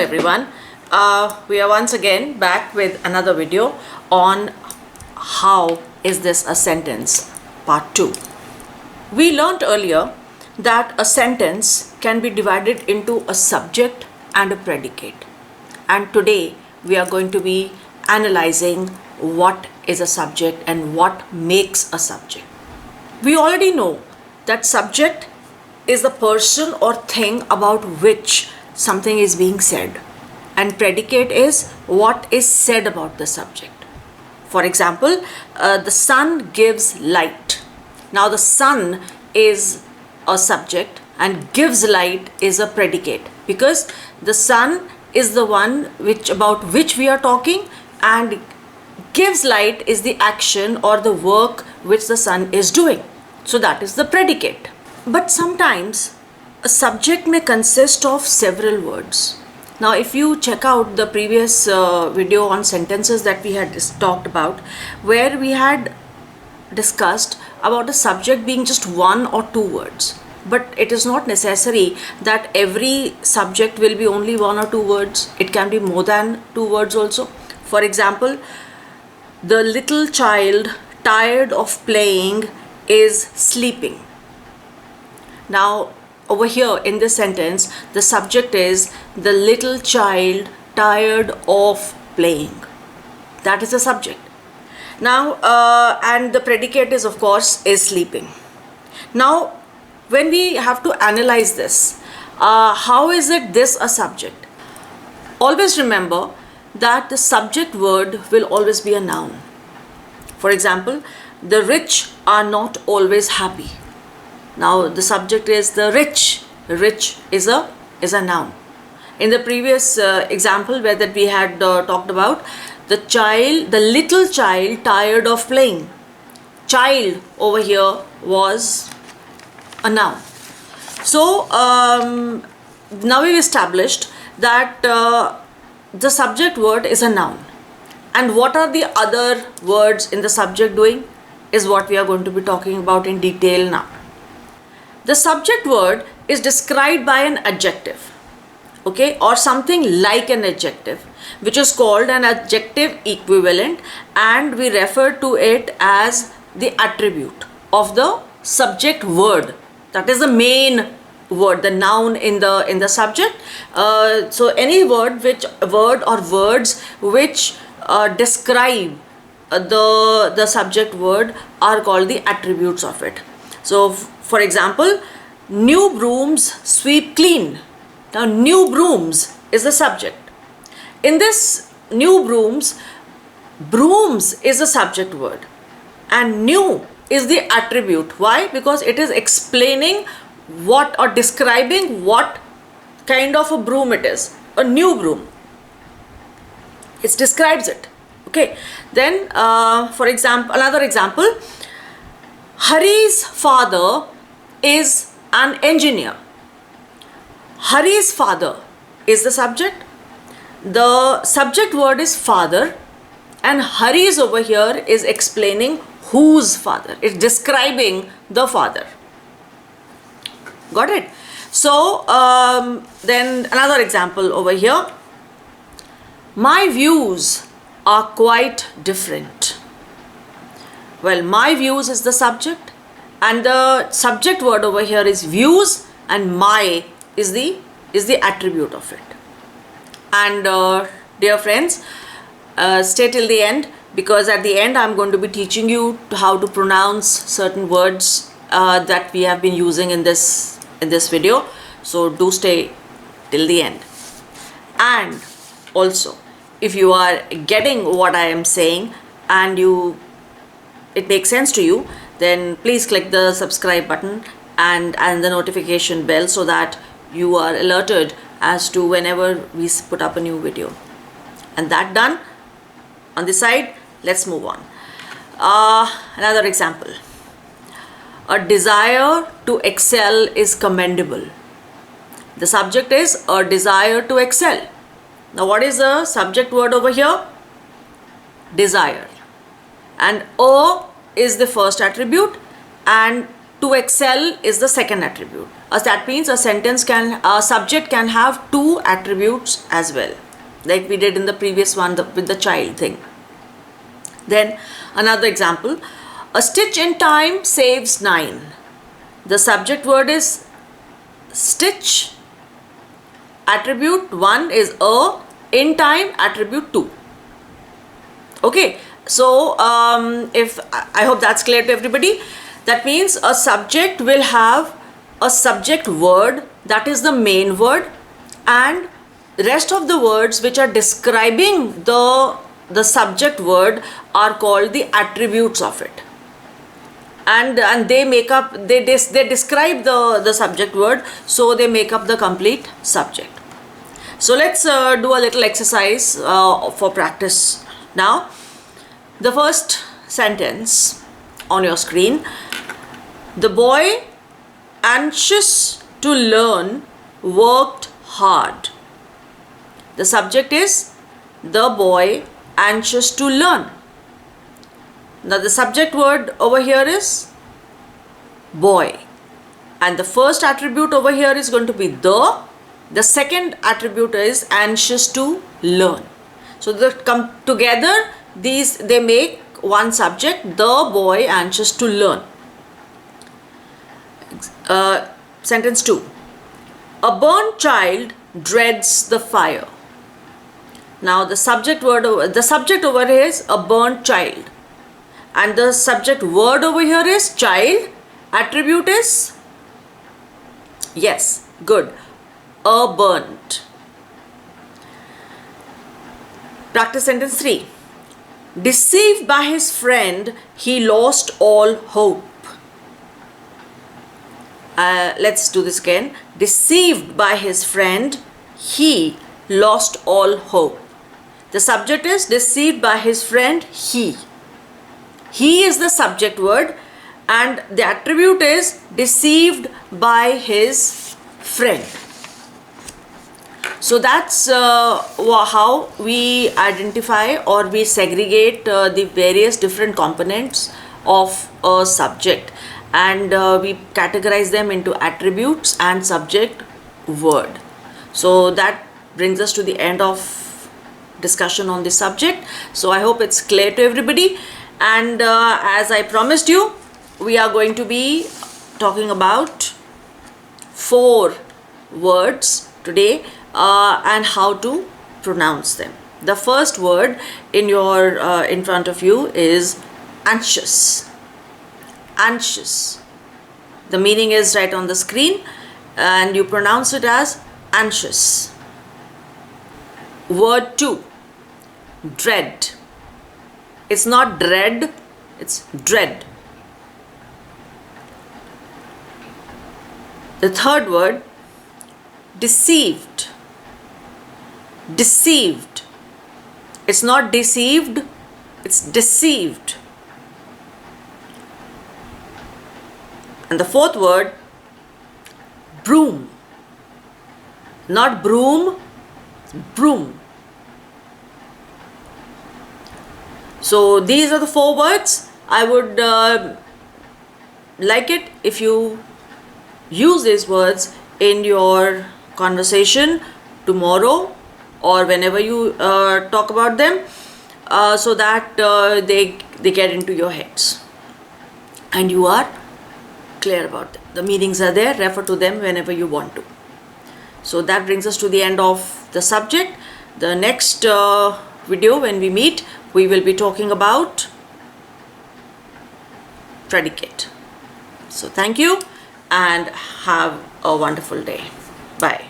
everyone. We are once again back with another video on how is this a sentence part 2. We learned earlier that a sentence can be divided into a subject and a predicate, and today we are going to be analyzing what is a subject and what makes a subject. We already know that subject is the person or thing about which something is being said, and predicate is what is said about the subject. For example, the sun gives light. Now the sun is a subject and gives light is a predicate, because the sun is the one about which we are talking, and gives light is the action or the work which the sun is doing. So that is the predicate. But sometimes a subject may consist of several words. Now if you check out the previous video on sentences that we had talked about, where we had discussed about a subject being just one or two words, but it is not necessary that every subject will be only one or two words. It can be more than two words also. For example, the little child tired of playing is sleeping. Now over here in this sentence, the subject is the little child tired of playing. That is the subject. Now and the predicate is, of course, is sleeping. Now when we have to analyze this, how is it this a subject? Always remember that the subject word will always be a noun. For example, the rich are not always happy. Now the subject is the rich. Rich is a noun. In the previous example where that we had talked about, the little child tired of playing. Child over here was a noun. So now we've established that the subject word is a noun, and what are the other words in the subject doing is what we are going to be talking about in detail now. The subject word is described by an adjective, okay, or something like an adjective, which is called an adjective equivalent, and we refer to it as the attribute of the subject word. That is the main word, the noun in the subject. So any word or words which describe the subject word are called the attributes of it. So for example, new brooms sweep clean. Now new brooms is the subject. In this new brooms, brooms is the subject word and new is the attribute. Why? Because it is explaining what or describing what kind of a broom it is. A new broom. It describes it. Okay. Then for example, another example, Hari's father is an engineer. Hari's father is the subject. The subject word is father, and Hari's over here is explaining whose father. It's describing the father. Got it? So then another example over here. My views are quite different. Well, my views is the subject, and the subject word over here is views, and my is the attribute of it. And dear friends, stay till the end, because at the end I'm going to be teaching you how to pronounce certain words that we have been using in this video. So do stay till the end. And also, if you are getting what I am saying and it makes sense to you, then please click the subscribe button and the notification bell, so that you are alerted as to whenever we put up a new video. And that done, on the side, let's move on. Another example. A desire to excel is commendable. The subject is a desire to excel. Now what is the subject word over here? Desire. And a is the first attribute, and To excel is the second attribute. That means a subject can have two attributes as well, like we did in the previous one with the child thing. Then another example, a stitch in time saves 9. The subject word is stitch, attribute 1 is a, in time attribute 2. Okay, so if I hope that's clear to everybody. That means a subject will have a subject word, that is the main word, and the rest of the words which are describing the subject word are called the attributes of it. And they make up, they describe the subject word, so they make up the complete subject. So let's do a little exercise for practice now. The first sentence on your screen, the boy anxious to learn worked hard. The subject is the boy anxious to learn. Now the subject word over here is boy, and the first attribute over here is going to be the second attribute is anxious to learn. So they come together, they make one subject, the boy anxious to learn. Sentence 2, a burnt child dreads the fire. Now the subject over here is a burnt child, and the subject word over here is child, attribute is, yes, good, a burnt. Practice sentence 3, deceived by his friend he lost all hope. Let's do this again. Deceived by his friend he lost all hope. The subject is deceived by his friend he. He is the subject word, and the attribute is deceived by his friend. So that's how we identify or we segregate the various different components of a subject, and we categorize them into attributes and subject word. So that brings us to the end of discussion on this subject. So I hope it's clear to everybody, and as I promised you, we are going to be talking about 4 words today and how to pronounce them. The first word in front of you is anxious. Anxious. The meaning is right on the screen, and you pronounce it as anxious. Word 2, dread. It's not dread, it's dread. The third word, deceived. Deceived. It's not deceived, it's deceived. And the fourth word, broom. Not broom, broom. So these are the 4 words. I would like it if you use these words in your conversation tomorrow or whenever you talk about them, so that they get into your heads and you are clear about them. The meanings are there, refer to them whenever you want to. So that brings us to the end of the subject. The next video, when we meet, we will be talking about predicate. So thank you and have a wonderful day. Bye.